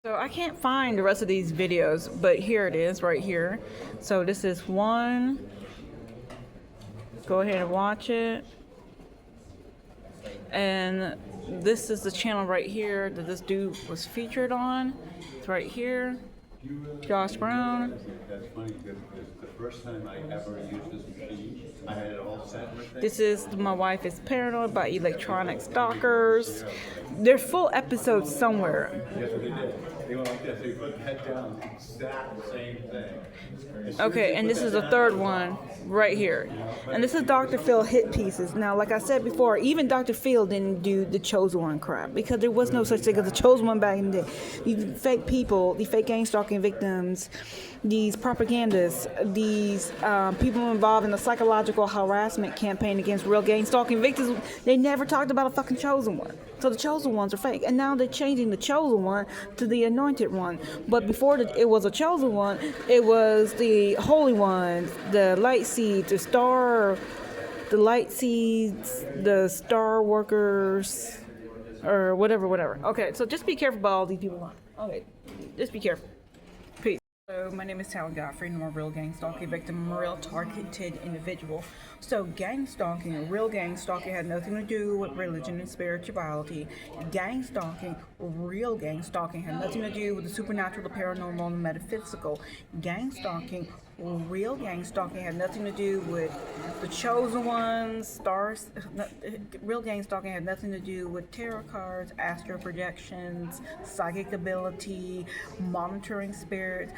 So I can't find the rest of these videos, but here it is right here. So this is one. Go ahead and watch it. And this is the channel right here that this dude was featured on. It's right here. Josh Brown. That's funny because the first time I ever used this machine, I had it all set with it. This is My Wife is Paranoid by Electronic Stalkers. There's full episodes somewhere. Yes, they did. They went like this. They put that down. Exact same thing. Okay, and this is the third one right here. And this is Dr. Phil hit pieces. Now, like I said before, even Dr. Phil didn't do the Chosen One crap because there was no such thing as the Chosen One back in the day. These fake people, the fake gang stalking victims, these propagandists, these people involved in the psychological harassment campaign against real gang stalking victims, they never talked about a fucking Chosen One. So the Chosen Ones are fake. And now they're changing the Chosen One to the Anointed One. But before it was a Chosen One, it was the Holy Ones, the Light Seeds, the Light Seeds, the Star Workers, or whatever. Okay, so just be careful about all these people. Okay, just be careful. Peace. Hello, my name is TALAN GODFREY, and I'm a real gang stalking victim, a real targeted individual. So gang stalking, real gang stalking had nothing to do with religion and spirituality. Gang stalking, real gang stalking had nothing to do with the supernatural, the paranormal, and the metaphysical. Gang stalking, real gang stalking had nothing to do with the Chosen Ones, stars. Real gang stalking had nothing to do with tarot cards, astral projections, psychic ability, monitoring spirits,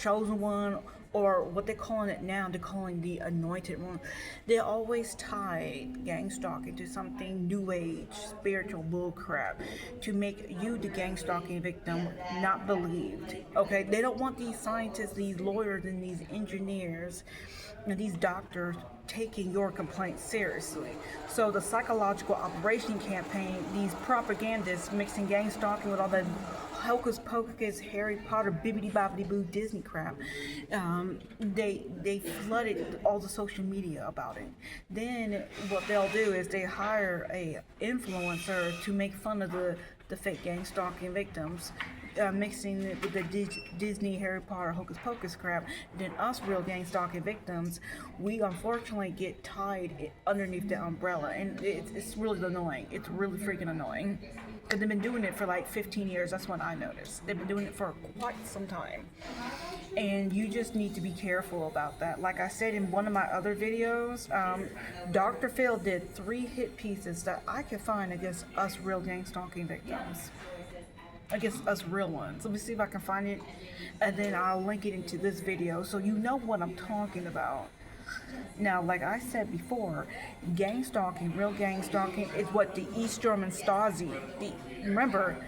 Chosen One, or what they're calling it now, they're calling the Anointed One. They always tie gang stalking to something new age, spiritual bullcrap, to make you, the gang stalking victim, not believed. Okay, they don't want these scientists, these lawyers, and these engineers, and these doctors taking your complaint seriously. So the psychological operation campaign, these propagandists mixing gang stalking with all that hocus pocus, Harry Potter, bibbidi bobbidi boo Disney crap, they flooded all the social media about it. Then what they'll do is they hire a influencer to make fun of the fake gang stalking victims, mixing it with the Disney, Harry Potter, hocus pocus crap. Then us real gang stalking victims, we unfortunately get tied underneath the umbrella, and it's really annoying. It's really freaking annoying. But they've been doing it for like 15 years. That's what I noticed. They've been doing it for quite some time. And you just need to be careful about that. Like I said in one of my other videos, Dr. Phil did 3 hit pieces that I could find against us real gang stalking victims. Against us real ones. Let me see if I can find it, and then I'll link it into this video so you know what I'm talking about. Now, like I said before, gang stalking, real gang stalking, is what the East German Stasi, remember,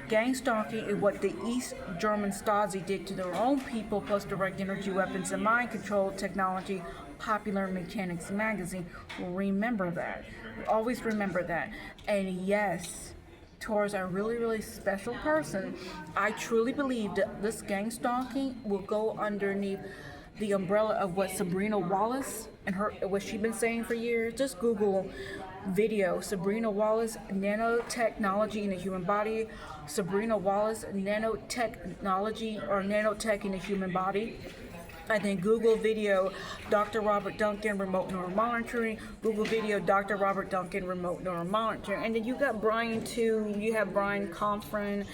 gang stalking is what the East German Stasi did to their own people, plus direct energy weapons and mind control technology, Popular Mechanics magazine. Remember that. Always remember that. And yes, towards a really, really special person, I truly believe that this gang stalking will go underneath the umbrella of what Sabrina Wallace and what she's been saying for years. Just Google video Sabrina Wallace, nanotechnology in the human body, Sabrina Wallace, nanotechnology or nanotech in the human body. And then Google video Dr. Robert Duncan remote neural monitoring, Google video Dr. Robert Duncan remote neural monitoring. And then you got Brian too, you have Brian Confran,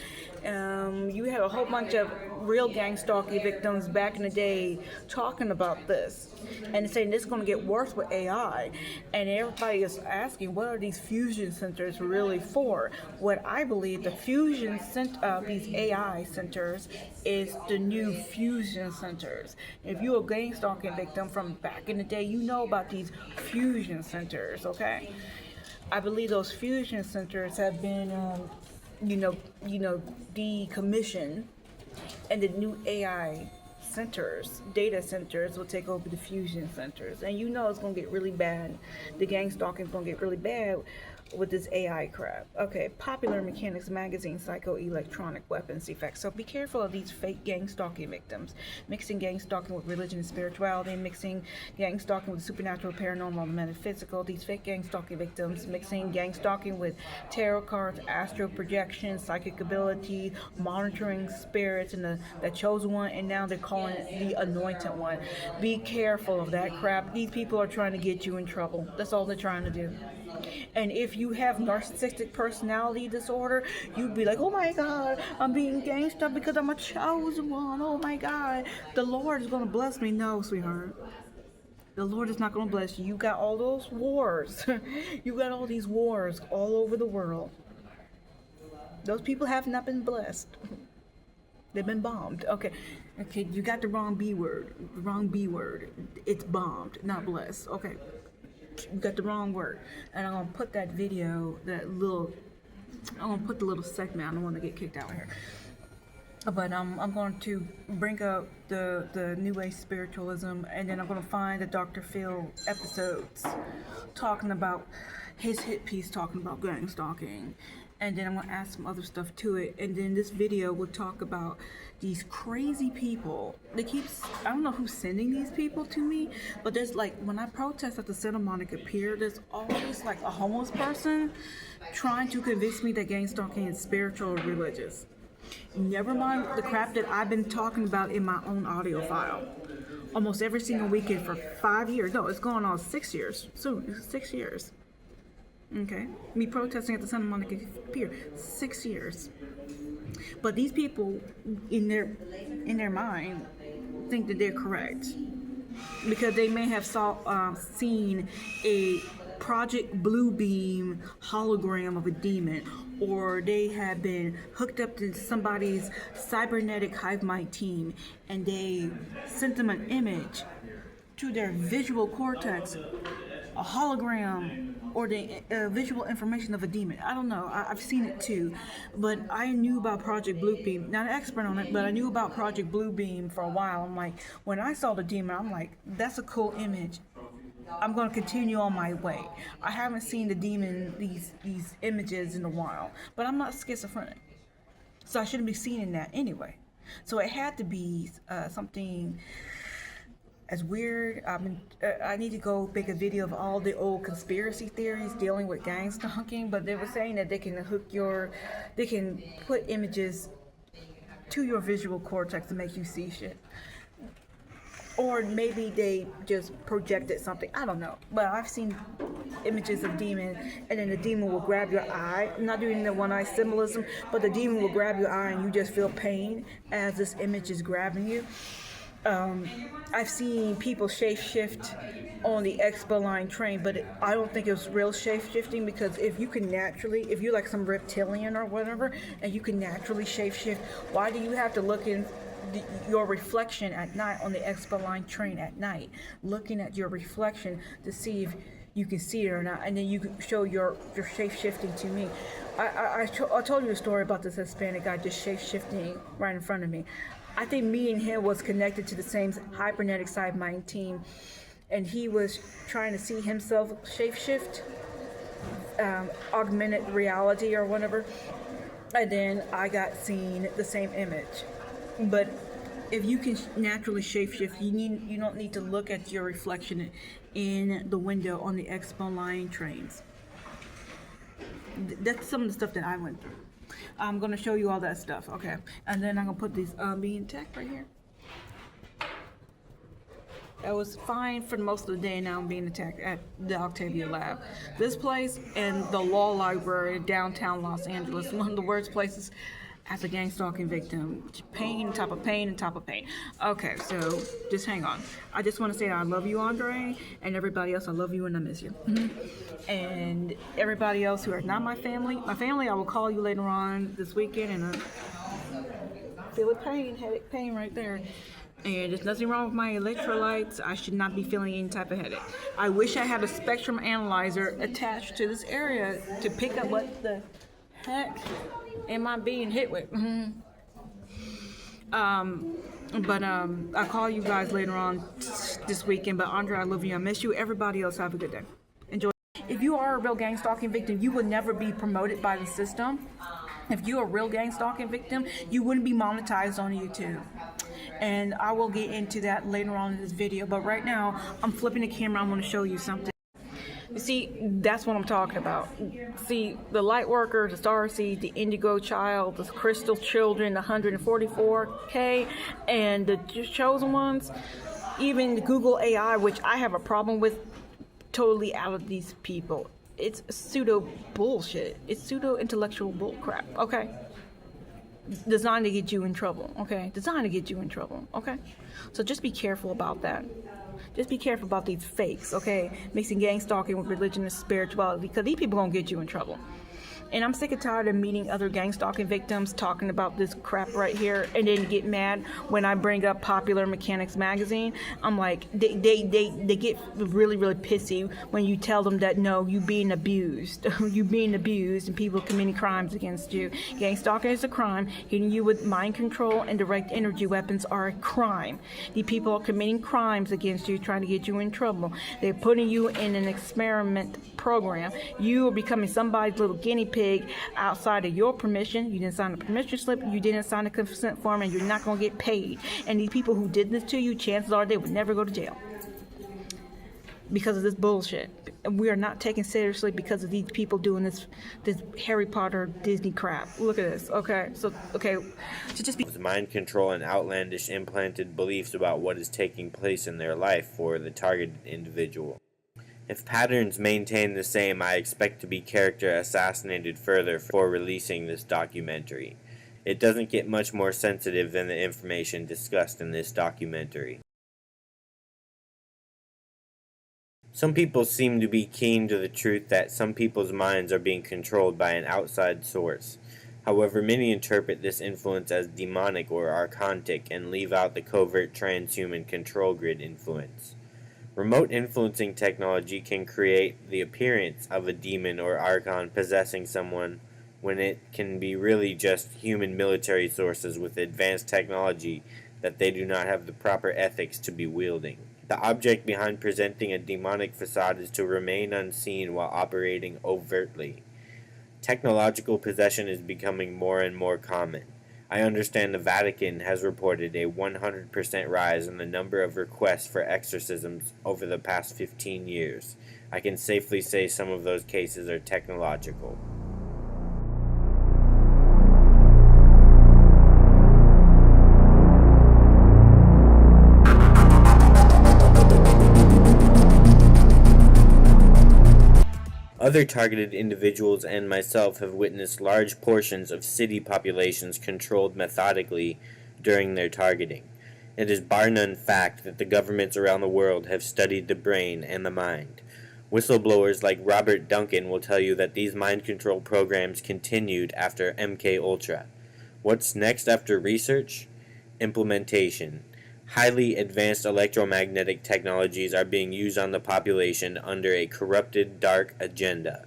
you have a whole bunch of real gang stalking victims back in the day talking about this and saying this is going to get worse with AI. And everybody is asking, what are these fusion centers really for? What I believe the fusion these AI centers is the new fusion centers. If you're a gang stalking victim from back in the day, you know about these fusion centers, okay? I believe those fusion centers have been, decommissioned, and the new AI centers, data centers, will take over the fusion centers. And you know it's going to get really bad. The gang stalking is going to get really bad with this AI crap. Okay, Popular Mechanics Magazine psychoelectronic weapons effects. So be careful of these fake gang stalking victims. Mixing gang stalking with religion and spirituality, mixing gang stalking with supernatural, paranormal, and metaphysical. These fake gang stalking victims, mixing gang stalking with tarot cards, astral projection, psychic ability, monitoring spirits, and the chosen one, and now they're calling it the anointed one. Be careful of that crap. These people are trying to get you in trouble. That's all they're trying to do. And if you have narcissistic personality disorder, you'd be like, oh my God, I'm being gangsta because I'm a chosen one. Oh my God, the Lord is going to bless me. No, sweetheart. The Lord is not going to bless you. You got all those wars. You got all these wars all over the world. Those people have not been blessed. They've been bombed. Okay, you got the wrong B word. The wrong B word. It's bombed, not blessed. Okay. You got the wrong word. And I'm gonna put that video, I'm gonna put the little segment. I don't want to get kicked out here. But I'm going to bring up the New Age spiritualism, and then I'm going to find the Dr. Phil episodes talking about his hit piece, talking about gang stalking. And then I'm going to add some other stuff to it. And then this video will talk about these crazy people. I don't know who's sending these people to me, but there's like, when I protest at the Santa Monica Pier, there's always like a homeless person trying to convince me that gang stalking is spiritual or religious. Never mind the crap that I've been talking about in my own audio file. Almost every single weekend for 5 years. No, it's going on 6 years. Soon, it's 6 years. Okay, me protesting at the Santa Monica Pier, 6 years. But these people, in their mind, think that they're correct because they may have seen a Project Bluebeam hologram of a demon, or they have been hooked up to somebody's cybernetic hive mind team, and they sent them an image to their visual cortex, a hologram, or the visual information of a demon. I don't know. I've seen it too. But I knew about Project Bluebeam. Not an expert on it, but I knew about Project Bluebeam for a while. I'm like, when I saw the demon, I'm like, that's a cool image. I'm going to continue on my way. I haven't seen the demon, these images in a while. But I'm not schizophrenic. So I shouldn't be seeing that anyway. So it had to be something as weird. I need to go make a video of all the old conspiracy theories dealing with gang stalking, but they were saying that they can put images to your visual cortex to make you see shit. Or maybe they just projected something. I don't know. But I've seen images of demon, and then the demon will grab your eye. I'm not doing the one eye symbolism, but the demon will grab your eye and you just feel pain as this image is grabbing you. I've seen people shape-shift on the Expo Line train, but I don't think it was real shape-shifting, because if you're like some reptilian or whatever, and you can naturally shape-shift, why do you have to look in your reflection at night on the Expo Line train at night, looking at your reflection to see if you can see it or not, and then you can show your shape-shifting to me. I told you a story about this Hispanic guy just shape-shifting right in front of me. I think me and him was connected to the same hypernetic side mind team, and he was trying to see himself shape-shift, augmented reality or whatever, and then I got seen the same image. But if you can naturally shape-shift, you don't need to look at your reflection in the window on the Expo Line trains. That's some of the stuff that I went through. I'm going to show you all that stuff, okay? And then I'm going to put these being tech right here. I was fine for most of the day. Now I'm being attacked at the Octavia Lab. This place and the Law Library in downtown Los Angeles, one of the worst places as a gang stalking victim. Pain on top of pain on top of pain. Okay, so just hang on. I just want to say that I love you, Andre, and everybody else, I love you and I miss you. And everybody else who are not my family, I will call you later on this weekend, and feel pain, headache pain right there. And there's nothing wrong with my electrolytes. I should not be feeling any type of headache. I wish I had a spectrum analyzer attached to this area to pick up what the heck am I being hit with. But I'll call you guys later on this weekend. But Andre, I love you. I miss you. Everybody else, have a good day. Enjoy. If you are a real gang stalking victim, you would never be promoted by the system. If you're a real gang stalking victim, you wouldn't be monetized on YouTube. And I will get into that later on in this video. But right now, I'm flipping the camera. I want to show you something. You see, that's what I'm talking about. See, the light worker, the starseed, the indigo child, the crystal children, the 144K, and the chosen ones, even the Google AI, which I have a problem with, totally out of these people. It's pseudo bullshit. It's pseudo intellectual bullcrap. Okay, designed to get you in trouble. Okay, designed to get you in trouble. Okay, so just be careful about that. Just be careful about these fakes. Okay, mixing gang stalking with religion and spirituality, because these people gonna get you in trouble. And I'm sick and tired of meeting other gang stalking victims talking about this crap right here, and then get mad when I bring up Popular Mechanics magazine. I'm like, they get really, really pissy when you tell them that no, you being abused, you being abused, and people committing crimes against you. Gang stalking is a crime. Hitting you with mind control and direct energy weapons are a crime. These people are committing crimes against you, trying to get you in trouble. They're putting you in an experiment program. You are becoming somebody's little guinea pig outside of your permission. You didn't sign a permission slip, you didn't sign a consent form, and you're not going to get paid. And these people who did this to you, chances are they would never go to jail because of this bullshit. We are not taken seriously because of these people doing this Harry Potter Disney crap. Look at this. Okay, so just be mind control and outlandish implanted beliefs about what is taking place in their life for the targeted individual. If patterns maintain the same, I expect to be character assassinated further for releasing this documentary. It doesn't get much more sensitive than the information discussed in this documentary. Some people seem to be keen to the truth that some people's minds are being controlled by an outside source. However, many interpret this influence as demonic or archontic and leave out the covert transhuman control grid influence. Remote influencing technology can create the appearance of a demon or archon possessing someone when it can be really just human military sources with advanced technology that they do not have the proper ethics to be wielding. The object behind presenting a demonic facade is to remain unseen while operating overtly. Technological possession is becoming more and more common. I understand the Vatican has reported a 100% rise in the number of requests for exorcisms over the past 15 years. I can safely say some of those cases are technological. Other targeted individuals and myself have witnessed large portions of city populations controlled methodically during their targeting. It is bar none fact that the governments around the world have studied the brain and the mind. Whistleblowers like Robert Duncan will tell you that these mind control programs continued after MK Ultra. What's next after research? Implementation. Highly advanced electromagnetic technologies are being used on the population under a corrupted, dark agenda.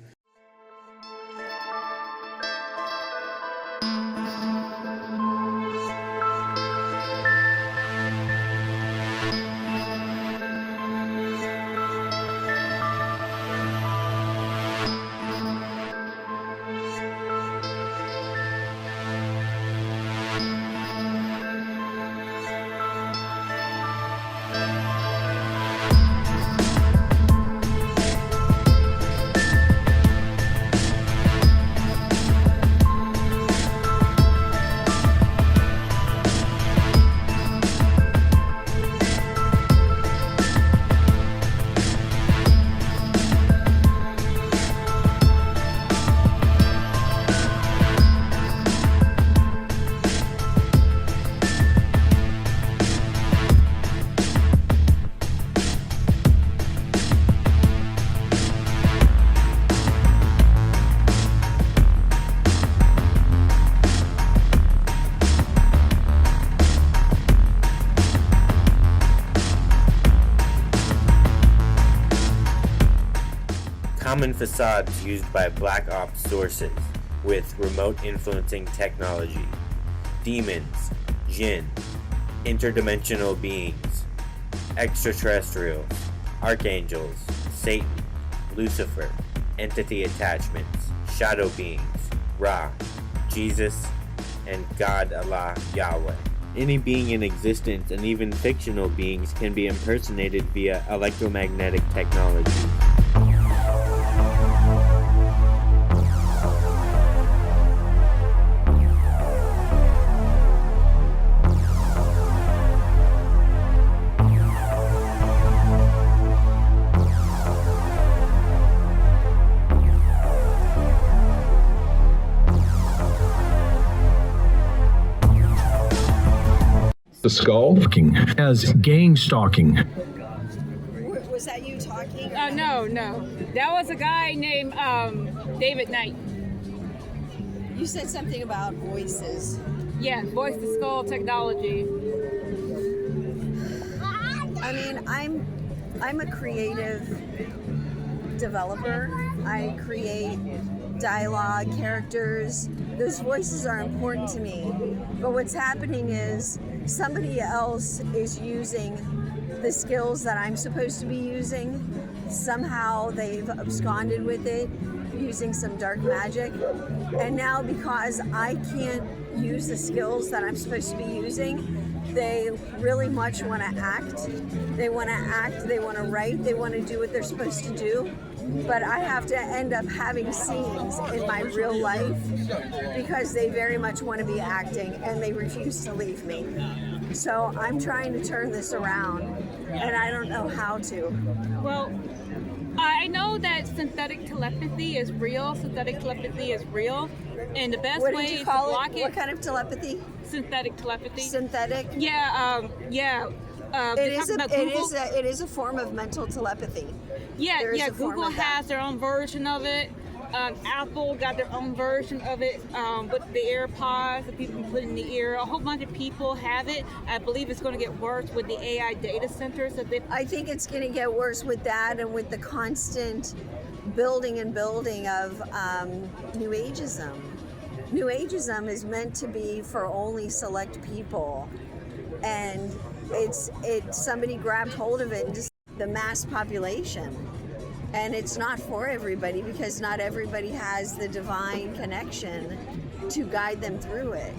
Common facades used by black ops sources with remote influencing technology. Demons, jinn, interdimensional beings, extraterrestrials, archangels, Satan, Lucifer, entity attachments, shadow beings, Ra, Jesus, and God Allah Yahweh. Any being in existence and even fictional beings can be impersonated via electromagnetic technology. The skull as gang-stalking. Was that you talking? No. That was a guy named David Knight. You said something about voices. Yeah, voice to skull technology. I mean, I'm a creative developer. I create dialogue, characters. Those voices are important to me. But what's happening is somebody else is using the skills that I'm supposed to be using. Somehow they've absconded with it, using some dark magic. And now because I can't use the skills that I'm supposed to be using, they really much want to act. They want to act, they want to write, they want to do what they're supposed to do. But I have to end up having scenes in my real life because they very much want to be acting and they refuse to leave me. So I'm trying to turn this around and I don't know how to. Well, I know that synthetic telepathy is real. Synthetic telepathy is real. And the best What way did you to call block it? What kind of telepathy? Synthetic telepathy. Synthetic? Yeah. It is a form of mental telepathy. Yeah. Google has their own version of it. Apple got their own version of it with the AirPods that people can put in the ear. A whole bunch of people have it. I believe it's going to get worse with the AI data centers that they. I think it's going to get worse with that and with the constant building of New Ageism. New Ageism is meant to be for only select people, and it's somebody grabbed hold of it and just the mass population. And it's not for everybody because not everybody has the divine connection to guide them through it.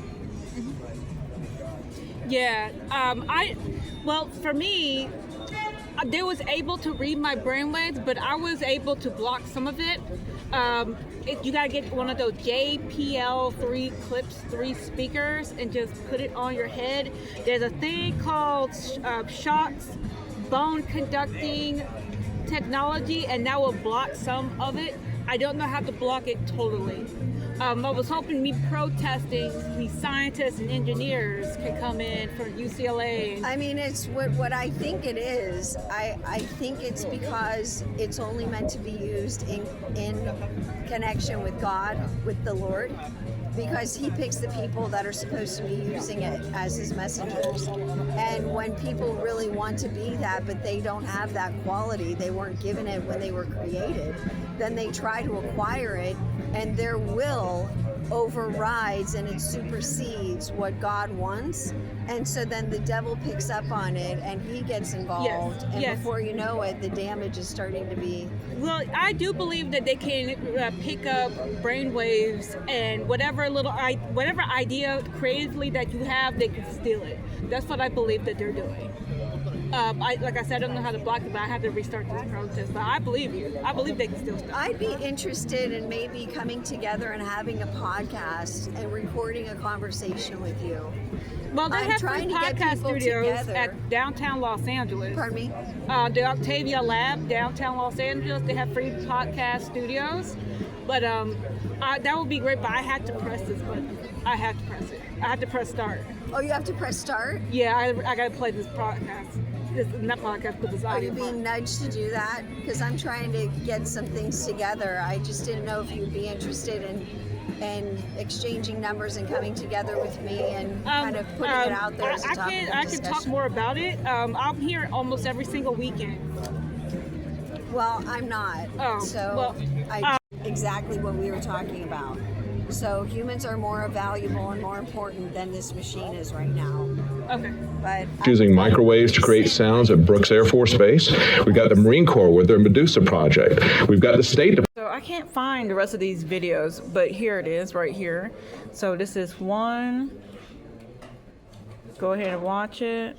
Yeah. For me, they was able to read my brainwaves, but I was able to block some of it. You gotta get one of those JPL 3 speakers and just put it on your head. There's a thing called shocks, bone conducting technology, and that will block some of it. I don't know how to block it totally. I was hoping me protesting, these scientists and engineers can come in from UCLA. I mean, it's what I think it is. I think it's because it's only meant to be used in connection with God, with the Lord, because he picks the people that are supposed to be using it as his messengers. And when people really want to be that, but they don't have that quality, they weren't given it when they were created, then they try to acquire it, and their will overrides and it supersedes what God wants. And so then the devil picks up on it and he gets involved. And before you know it, the damage is starting to be. Well, I do believe that they can pick up brainwaves and whatever idea creatively that you have, they can steal it. That's what I believe that they're doing. Like I said, I don't know how to block it, but I have to restart this protest. But I believe you. I believe they can still stop. I'd be interested in maybe coming together and having a podcast and recording a conversation with you. Well, they have free podcast studios together at downtown Los Angeles. Pardon me? The Octavia Lab, downtown Los Angeles, they have free podcast studios. But that would be great, but I had to press this button. I have to press it. I have to press start. Oh, you have to press start? Yeah, I got to play this podcast. Not podcast, but this audio. Are you being nudged to do that? Because I'm trying to get some things together. I just didn't know if you'd be interested in exchanging numbers and coming together with me and kind of putting it out there as a topic of discussion. I can talk more about it. I'm here almost every single weekend. Well, I'm not. Exactly what we were talking about. So humans are more valuable and more important than this machine is right now. Okay. But Using microwaves to create sounds at Brooks Air Force Base. We've got the Marine Corps with their Medusa project. We've got the State Department. So I can't find the rest of these videos, but here it is right here. So this is one. Go ahead and watch it.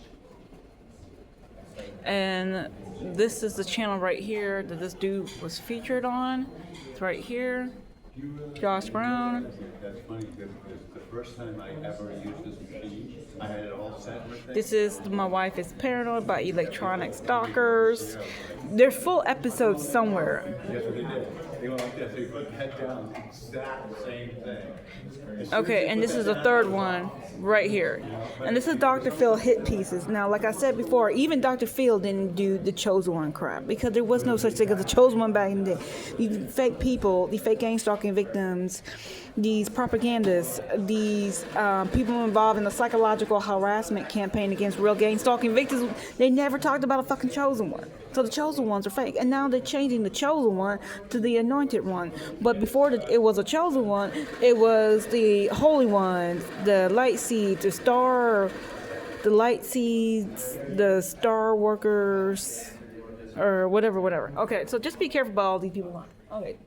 And this is the channel right here that this dude was featured on. It's right here. Josh Brown. That's funny because the first time I ever used this machine, I had it all set with This is My Wife is Paranoid by Electronic Stalkers. There's full episodes somewhere. Yes, they did. They went like this. They put that down. Exact same thing. Okay, and this is the third one right here. And this is Dr. Phil hit pieces. Now, like I said before, even Dr. Phil didn't do the chosen one crap because there was no such thing as a chosen one back in the day. These fake people, the fake gang stalking victims, these propagandists, these people involved in the psychological harassment campaign against real gang stalking victims, they never talked about a fucking chosen one. So the chosen ones are fake. And now they're changing the chosen one to the anointed one. But before it was a chosen one, it was the holy ones, the light seeds, the light seeds, the star workers, or whatever. Okay, so just be careful about all these people. Okay,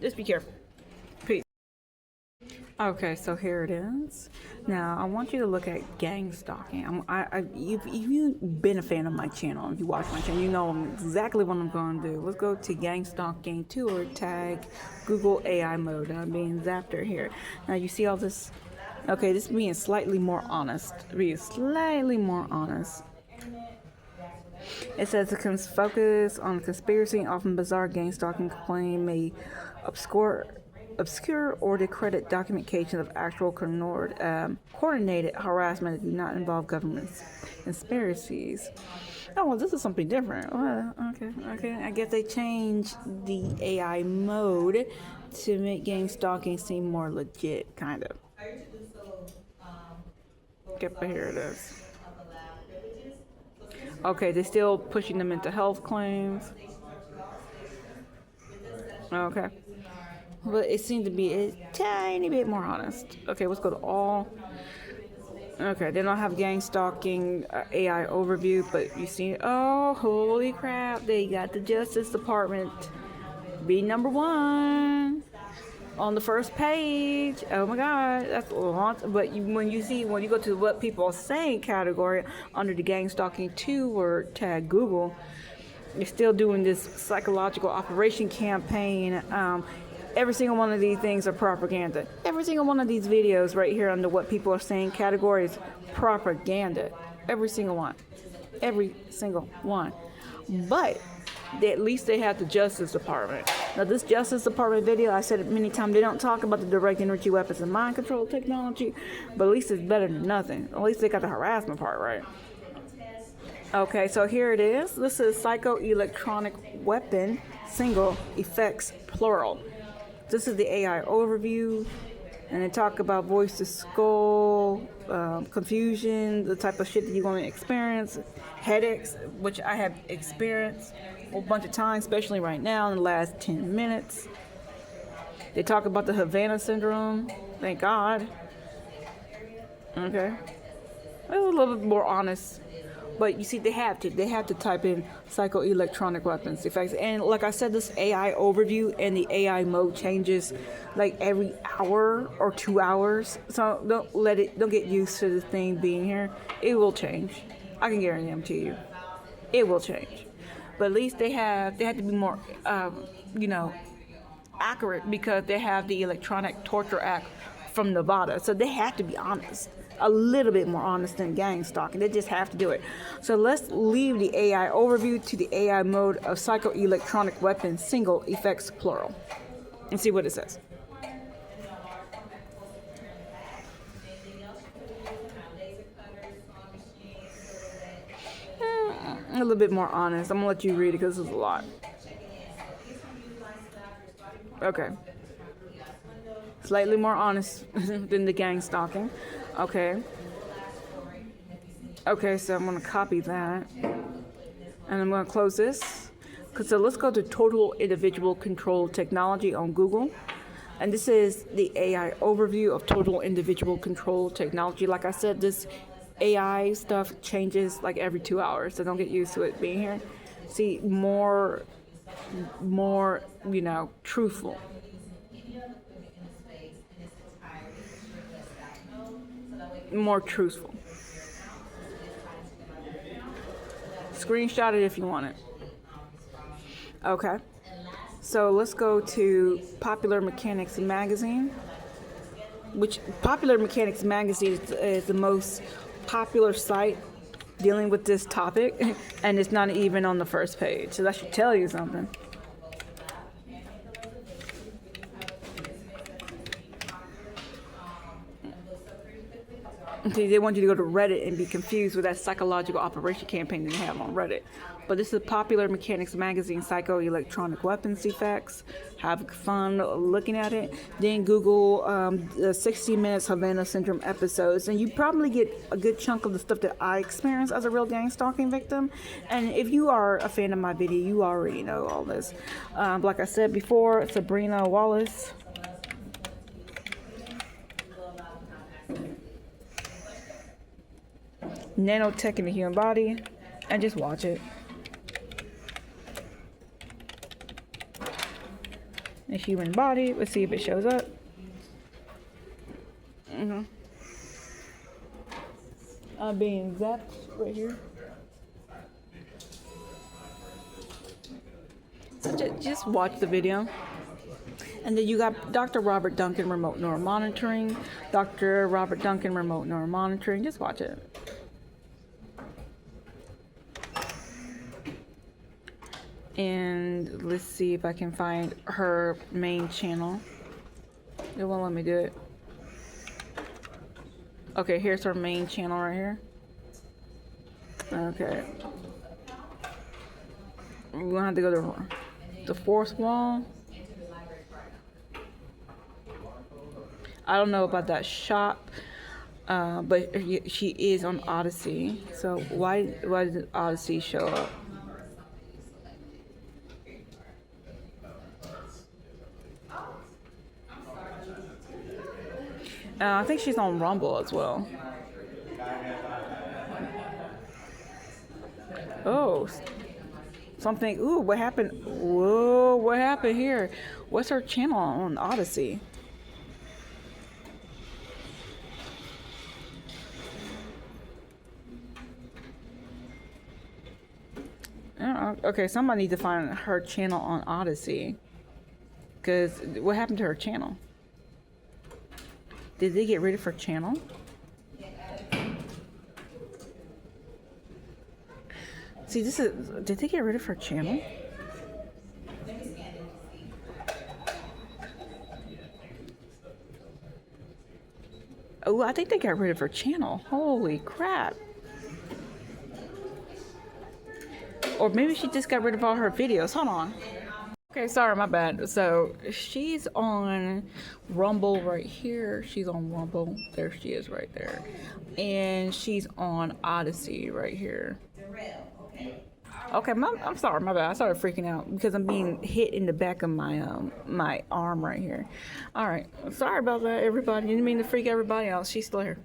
just be careful. Peace. Okay, so here it is. Now, I want you to look at gang stalking. If you've been a fan of my channel, if you watch my channel, you know exactly what I'm going to do. Let's go to Gangstalking 2 or tag Google AI mode. I'm being zapped here. Now, you see all this? Okay, this is being slightly more honest. It says it can focus on conspiracy and often bizarre gang stalking claim may obscure or discredit documentation of actual coordinated harassment that do not involve government conspiracies. Oh, well, this is something different. Well, okay. I guess they changed the AI mode to make gang stalking seem more legit, kind of. Okay, but here it is. Okay, they're still pushing them into health claims. Okay. But it seemed to be a tiny bit more honest. Okay, let's go to all. Okay, they don't have gang stalking AI overview, but you see, oh, holy crap, they got the Justice Department be number 1 on the first page. Oh my God, that's a lot. But when you go to what people are saying category under the gang stalking 2 or tag Google, you're still doing this psychological operation campaign. Every single one of these things are propaganda. Every single one of these videos right here under what people are saying categories, propaganda. Every single one. But at least they have the Justice Department. Now this Justice Department video, I said it many times, they don't talk about the direct energy weapons and mind control technology, but at least it's better than nothing. At least they got the harassment part right. Okay, so here it is. This is psychoelectronic weapon, single, effects, plural. This is the AI overview, and they talk about voice to skull, confusion, the type of shit that you're going to experience, headaches, which I have experienced a whole bunch of times, especially right now in the last 10 minutes. They talk about the Havana syndrome, thank God. Okay. It was a little bit more honest. But you see, they have to type in psychoelectronic weapons effects. And like I said, this AI overview and the AI mode changes like every hour or 2 hours. So don't get used to the thing being here. It will change. I can guarantee you. It will change. But at least they had to be more, accurate because they have the Electronic Torture Act from Nevada. So they have to be honest. A little bit more honest than gang stalking. They just have to do it. So let's leave the AI overview to the AI mode of psychoelectronic weapons, single, effects, plural, and see what it says. A little bit more honest. I'm gonna let you read it because this is a lot. Okay. Slightly more honest than the gang stalking. Okay, so I'm going to copy that, and I'm going to close this. So let's go to Total Individual Control Technology on Google, and this is the AI overview of Total Individual Control Technology. Like I said, this AI stuff changes like every 2 hours, so don't get used to it being here. See, more more, truthful. More truthful. Screenshot it if you want it. Okay. So let's go to Popular Mechanics Magazine, which Popular Mechanics Magazine is the most popular site dealing with this topic, and it's not even on the first page. So that should tell you something. See, they want you to go to Reddit and be confused with that psychological operation campaign that they have on Reddit. But this is Popular Mechanics Magazine, Psycho-Electronic Weapons Defects. Have fun looking at it. Then Google the 60 Minutes Havana Syndrome episodes, and you probably get a good chunk of the stuff that I experienced as a real gang stalking victim. And if you are a fan of my video, you already know all this. Like I said before, Sabrina Wallace. Nanotech in the human body, and just watch it. The human body, let's see if it shows up. I'm being zapped right here. So just watch the video. And then you got Dr. Robert Duncan remote neuromonitoring. Dr. Robert Duncan remote neuromonitoring. Just watch it. And let's see if I can find her main channel. It won't let me do it. Okay, here's her main channel right here. Okay. We're gonna have to go to the fourth wall. I don't know about that shop, but she is on Odyssey. So why did Odyssey show up? I think she's on Rumble as well. Oh, something. Ooh, what happened? Whoa, what happened here? What's her channel on Odyssey? Okay, somebody needs to find her channel on Odyssey. Because what happened to her channel? Did they get rid of her channel? See, this is... Did they get rid of her channel? Oh, I think they got rid of her channel. Holy crap. Or maybe she just got rid of all her videos. Hold on. Okay, sorry, my bad. So she's on Rumble right here. She's on Rumble. There she is right there. And she's on Odyssey right here. Okay, I'm sorry, my bad. I started freaking out because I'm being hit in the back of my my arm right here. All right, sorry about that, everybody. Didn't mean to freak everybody out. She's still here.